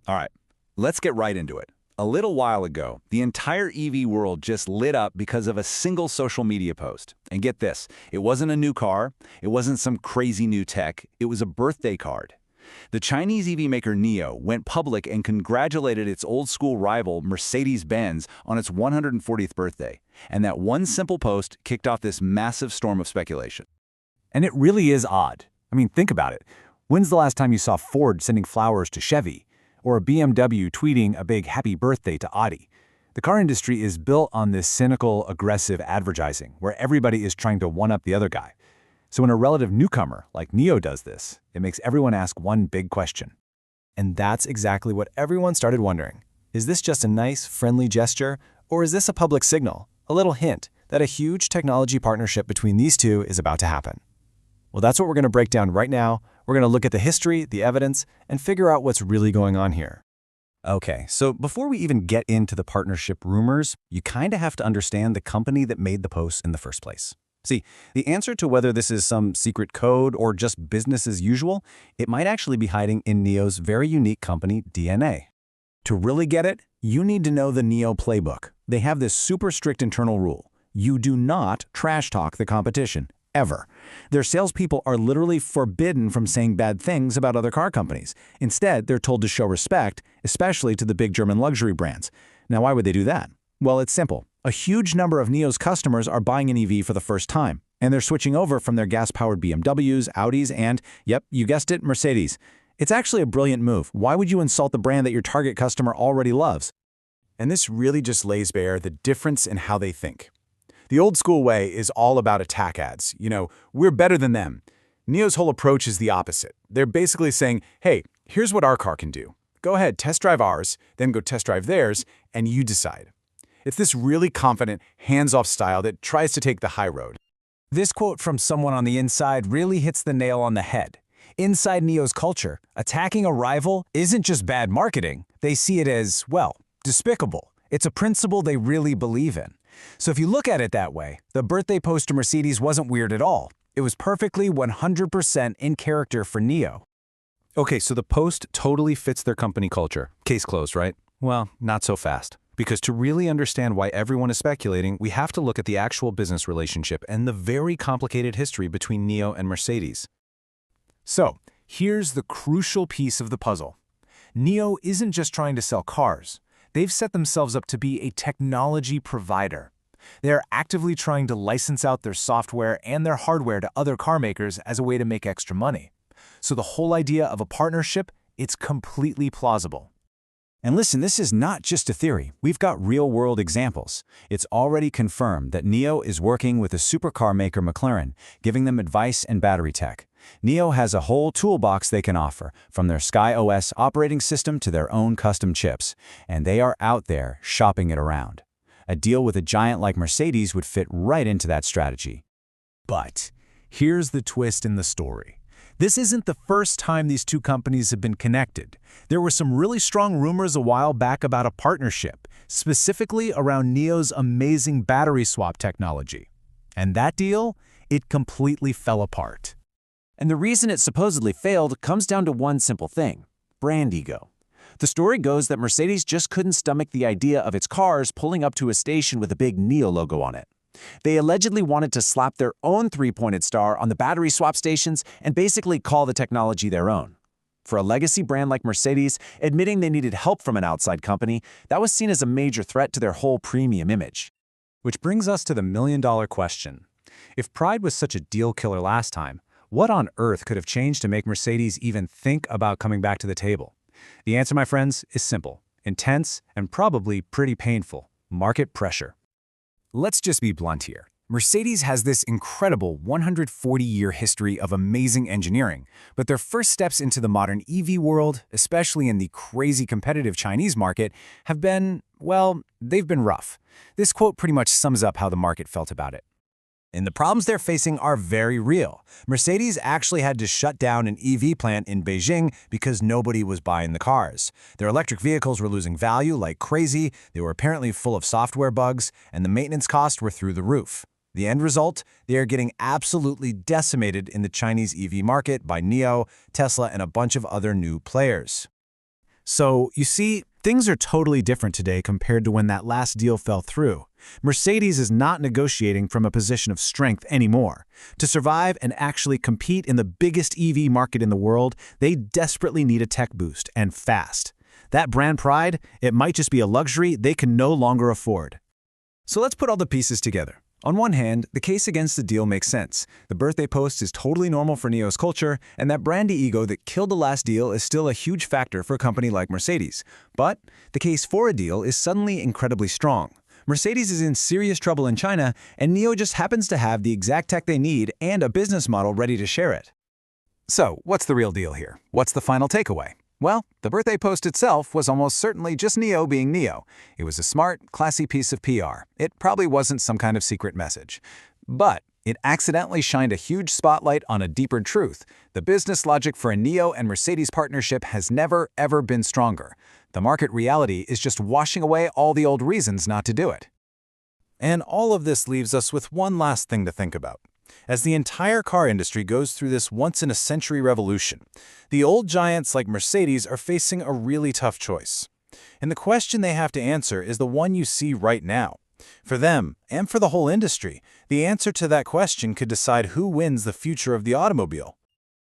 All right, let's get right into it. A little while ago, the entire EV world just lit up because of a single social media post. And get this, it wasn't a new car, it wasn't some crazy new tech, it was a birthday card. The Chinese EV maker NIO went public and congratulated its old-school rival Mercedes-Benz on its 140th birthday. And that one simple post kicked off this massive storm of speculation. And it really is odd. I mean, think about it. When's the last time you saw Ford sending flowers to Chevy? Or a BMW tweeting a big happy birthday to Audi? The car industry is built on this cynical, aggressive advertising, where everybody is trying to one-up the other guy. So when a relative newcomer like NIO does this, it makes everyone ask one big question. And that's exactly what everyone started wondering. Is this just a nice, friendly gesture, or is this a public signal, a little hint that a huge technology partnership between these two is about to happen? Well, that's what we're going to break down right now. We're going to look at the history, the evidence, and figure out what's really going on here. Okay, so before we even get into the partnership rumors, you kind of have to understand the company that made the post in the first place. See, the answer to whether this is some secret code or just business as usual, it might actually be hiding in NIO's very unique company DNA. To really get it, you need to know the NIO playbook. They have this super strict internal rule. You do not trash talk the competition, ever. Their salespeople are literally forbidden from saying bad things about other car companies. Instead, they're told to show respect, especially to the big German luxury brands. Now, why would they do that? Well, it's simple. A huge number of NIO's customers are buying an EV for the first time, and they're switching over from their gas-powered BMWs, Audis, and, yep, you guessed it, Mercedes. It's actually a brilliant move. Why would you insult the brand that your target customer already loves? And this really just lays bare the difference in how they think. The old school way is all about attack ads. We're better than them. NIO's whole approach is the opposite. They're basically saying, hey, here's what our car can do. Go ahead, test drive ours, then go test drive theirs, and you decide. It's this really confident, hands-off style that tries to take the high road. This quote from someone on the inside really hits the nail on the head. Inside NIO's culture, attacking a rival isn't just bad marketing. They see it as, well, despicable. It's a principle they really believe in. So if you look at it that way, the birthday post to Mercedes wasn't weird at all. It was perfectly 100% in character for NIO. Okay, so the post totally fits their company culture. Case closed, right? Well, not so fast. Because to really understand why everyone is speculating, we have to look at the actual business relationship and the very complicated history between NIO and Mercedes. So, here's the crucial piece of the puzzle. NIO isn't just trying to sell cars. They've set themselves up to be a technology provider. They're actively trying to license out their software and their hardware to other car makers as a way to make extra money. So the whole idea of a partnership, it's completely plausible. And listen, this is not just a theory. We've got real-world examples. It's already confirmed that NIO is working with a supercar maker McLaren, giving them advice and battery tech. NIO has a whole toolbox they can offer, from their SkyOS operating system to their own custom chips, and they are out there shopping it around. A deal with a giant like Mercedes would fit right into that strategy. But here's the twist in the story. This isn't the first time these two companies have been connected. There were some really strong rumors a while back about a partnership, specifically around NIO's amazing battery swap technology. And that deal, it completely fell apart. And the reason it supposedly failed comes down to one simple thing: brand ego. The story goes that Mercedes just couldn't stomach the idea of its cars pulling up to a station with a big NIO logo on it. They allegedly wanted to slap their own three-pointed star on the battery swap stations and basically call the technology their own. For a legacy brand like Mercedes, admitting they needed help from an outside company, that was seen as a major threat to their whole premium image. Which brings us to the million-dollar question. If pride was such a deal killer last time, what on earth could have changed to make Mercedes even think about coming back to the table? The answer, my friends, is simple, intense, and probably pretty painful: market pressure. Let's just be blunt here. Mercedes has this incredible 140-year history of amazing engineering, but their first steps into the modern EV world, especially in the crazy competitive Chinese market, have been, well, they've been rough. This quote pretty much sums up how the market felt about it. And the problems they're facing are very real. Mercedes actually had to shut down an EV plant in Beijing because nobody was buying the cars. Their electric vehicles were losing value like crazy, they were apparently full of software bugs, and the maintenance costs were through the roof. The end result? They are getting absolutely decimated in the Chinese EV market by NIO, Tesla, and a bunch of other new players. So, you see, things are totally different today compared to when that last deal fell through. Mercedes is not negotiating from a position of strength anymore. To survive and actually compete in the biggest EV market in the world, they desperately need a tech boost, and fast. That brand pride, it might just be a luxury they can no longer afford. So let's put all the pieces together. On one hand, the case against the deal makes sense. The birthday post is totally normal for NIO's culture, and that brandy ego that killed the last deal is still a huge factor for a company like Mercedes. But the case for a deal is suddenly incredibly strong. Mercedes is in serious trouble in China, and NIO just happens to have the exact tech they need and a business model ready to share it. So, what's the real deal here? What's the final takeaway? Well, the birthday post itself was almost certainly just NIO being NIO. It was a smart, classy piece of PR. It probably wasn't some kind of secret message. But it accidentally shined a huge spotlight on a deeper truth. The business logic for a NIO and Mercedes partnership has never, ever been stronger. The market reality is just washing away all the old reasons not to do it. And all of this leaves us with one last thing to think about. As the entire car industry goes through this once-in-a-century revolution, the old giants like Mercedes are facing a really tough choice. And the question they have to answer is the one you see right now. For them, and for the whole industry, the answer to that question could decide who wins the future of the automobile.